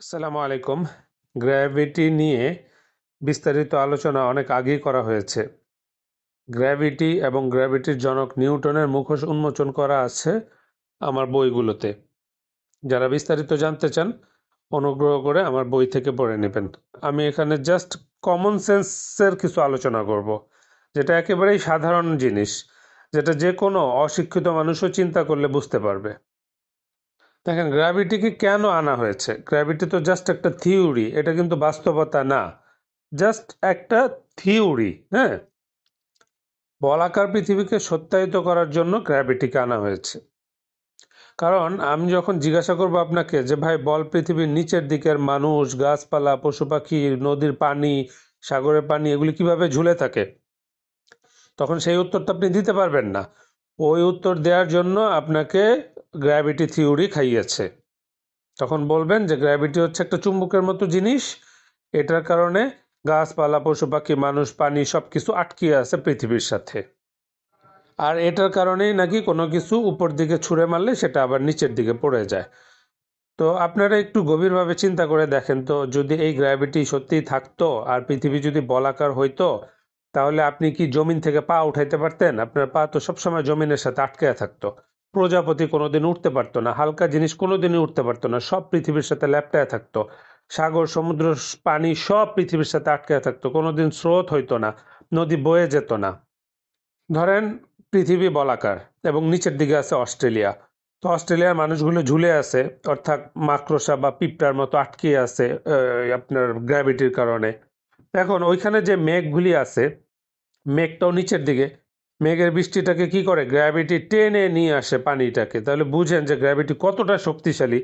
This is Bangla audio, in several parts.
আসসালামু আলাইকুম। গ্র্যাভিটি নিয়ে বিস্তারিত আলোচনা অনেক আগেই করা হয়েছে। গ্র্যাভিটি এবং গ্র্যাভিটির জনক নিউটনের মুখোশ উন্মোচন করা আছে আমার বইগুলোতে। যারা বিস্তারিত জানতে চান অনুগ্রহ করে আমার বই থেকে পড়ে নেবেন। আমি এখানে জাস্ট কমন সেন্সের কিছু আলোচনা করব, যেটা একেবারেই সাধারণ জিনিস, যেটা যে কোনো অশিক্ষিত মানুষও চিন্তা করলে বুঝতে পারবে। দেখেন, গ্র্যাভিটিকে কেন আনা হয়েছে? গ্র্যাভিটি তো জাস্ট একটা থিওরি, এটা কিন্তু বাস্তবতা না, জাস্ট একটা থিওরি। হ্যাঁ, বলাকার পৃথিবীকে সত্যায়িত করার জন্য গ্র্যাভিটিকে আনা হয়েছে। কারণ আমি যখন জিজ্ঞাসা করবো আপনাকে যে ভাই বল, পৃথিবীর নিচের দিকের মানুষ, গাছপালা, পশু পাখি, নদীর পানি, সাগরের পানি, এগুলি কিভাবে ঝুলে থাকে, তখন সেই উত্তরটা আপনি দিতে পারবেন না। ওই উত্তর দেওয়ার জন্য আপনাকে গ্র্যাভিটি থিওরি খাইয়েছে। তখন বলবেন যে গ্র্যাভিটি হচ্ছে একটা চুম্বকের মতো জিনিস, এটার কারণে গাছপালা, পশু পাখি, মানুষ, পানি সব কিছু আটকিয়ে আছে পৃথিবীর সাথে। আর এটার কারণেই নাকি কোনো কিছু উপর দিকে ছুঁড়ে মারলে সেটা আবার নিচের দিকে পড়ে যায়। তো আপনারা একটু গভীরভাবে চিন্তা করে দেখেন তো, যদি এই গ্র্যাভিটি সত্যিই থাকতো আর পৃথিবী যদি বলাকার হইতো, তাহলে আপনি কি জমিন থেকে পা উঠাইতে পারতেন? আপনার পা তো সবসময় জমিনের সাথে আটকে থাকতো। প্রজাপতি কোনোদিন উঠতে পারতো না, হালকা জিনিস কোনোদিনই উঠতে পারতো না, সব পৃথিবীর সাথে ল্যাপটায় থাকতো। সাগর, সমুদ্র, পানি সব পৃথিবীর সাথে আটকে থাকতো, কোনোদিন স্রোত হইতো না, নদী বয়ে যেত না। ধরেন পৃথিবী বলাকার এবং নিচের দিকে আছে অস্ট্রেলিয়া। তো অস্ট্রেলিয়ার মানুষগুলো ঝুলে আছে, অর্থাৎ মাকড়সা বা পিঁপড়ার মতো আটকে আছে আপনার গ্র্যাভিটির কারণে। এখন ওইখানে যে মেঘগুলি আছে, মেঘটাও নিচের দিকে, মেঘের বৃষ্টিটাকে কি করে? গ্র্যাভিটি টেনে নিয়ে আসে পানিটাকে। তাহলে বুঝেন যে গ্র্যাভিটি কতটা শক্তিশালী।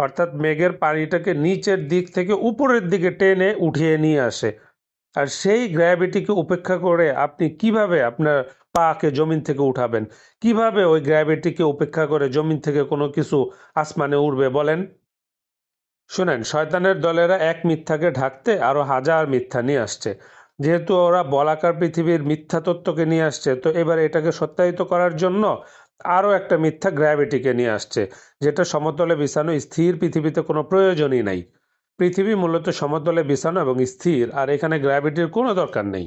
অর্থাৎ মেঘের পানিটাকে নিচের দিক থেকে উপরের দিকে টেনে উঠিয়ে নিয়ে আসে। আর সেই গ্র্যাভিটিকে উপেক্ষা করে আপনি কিভাবে আপনার পাকে জমিন থেকে উঠাবেন? কিভাবে ওই গ্র্যাভিটিকে উপেক্ষা করে জমিন থেকে কোনো কিছু আসমানে উড়বে বলেন? শুনেন, শয়তানের দলেরা এক মিথ্যাকে ঢাকতে আরো হাজার মিথ্যা নিয়ে আসছে। যেহেতু ওরা বলাকার পৃথিবীর মিথ্যা তত্ত্বকে নিয়ে আসছে, তো এবার এটাকে সত্যায়িত করার জন্য আরো একটা মিথ্যা গ্র্যাভিটিকে নিয়ে আসছে, যেটা সমতলে বিছানো স্থির পৃথিবীতে কোনো প্রয়োজনই নাই। পৃথিবী মূলত সমতলে বিছানো এবং স্থির, আর এখানে গ্র্যাভিটির কোনো দরকার নেই।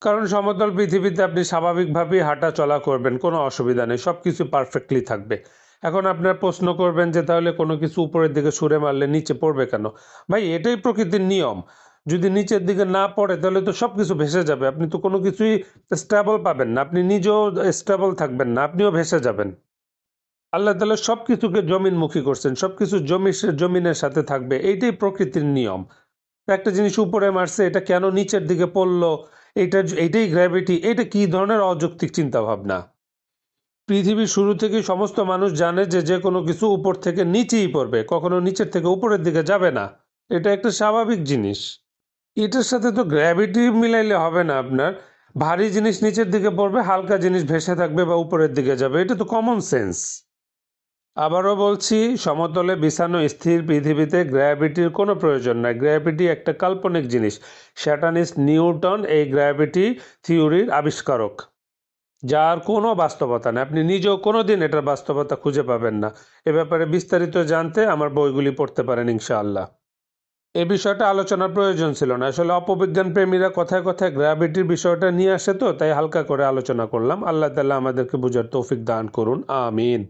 কারণ সমতল পৃথিবীতে আপনি স্বাভাবিকভাবেই হাঁটা চলা করবেন, কোনো অসুবিধা নেই, সব কিছু পারফেক্টলি থাকবে। এখন আপনার প্রশ্ন করবেন যে তাহলে কোনো কিছু উপরের দিকে ছুঁড়ে মারলে নিচে পড়বে কেন? ভাই, এটাই প্রকৃতির নিয়ম। যদি নিচের দিকে না পড়ে তাহলে তো সব কিছু ভেসে যাবে, আপনি তো কোনো কিছুই স্টেবল পাবেন না, আপনি নিজেও স্টেবল থাকবেন না, আপনিও ভেসে যাবেন। আল্লাহ তাআলা সব কিছুকে জমিনমুখী করছেন, সব কিছু জমিনের সাথে থাকবে, এইটাই প্রকৃতির নিয়ম। একটা জিনিস উপরে মারছে, এটা কেন নিচের দিকে পড়লো, এইটাই গ্র্যাভিটি, এটা কি ধরনের অযৌক্তিক চিন্তা ভাবনা? পৃথিবীর শুরু থেকে সমস্ত মানুষ জানে যে যে কোনো কিছু উপর থেকে নিচেই পড়বে, কখনো নিচের থেকে উপরের দিকে যাবে না। এটা একটা স্বাভাবিক জিনিস। এটার সাথে তো গ্র্যাভিটি মিলাইলে হবে না আপনার। ভারী জিনিস নিচের দিকে পড়বে, হালকা জিনিস ভেসে থাকবে বা উপরের দিকে যাবে, এটা তো কমন সেন্স। আবারও বলছি, সমতলে বিছানো স্থির পৃথিবীতে গ্র্যাভিটির কোনো প্রয়োজন নাই। গ্র্যাভিটি একটা কাল্পনিক জিনিস। স্যাটানিস্ট নিউটন এই গ্র্যাভিটি থিওরির আবিষ্কারক, যার কোনো বাস্তবতা নেই। আপনি নিজেও কোনো দিন এটার বাস্তবতা খুঁজে পাবেন না। এ ব্যাপারে বিস্তারিত জানতে আমার বইগুলি পড়তে পারেন ইনশাআল্লাহ। এই বিষয়টা আলোচনার প্রয়োজন ছিল না, আসলে অপবিজ্ঞান প্রেমীরা কথায় কথায় গ্র্যাভিটির বিষয়টা নিয়ে আসে, তো তাই হালকা করে আলোচনা করলাম। আল্লাহ তাআলা আমাদেরকে বুঝার তৌফিক দান করুন, আমিন।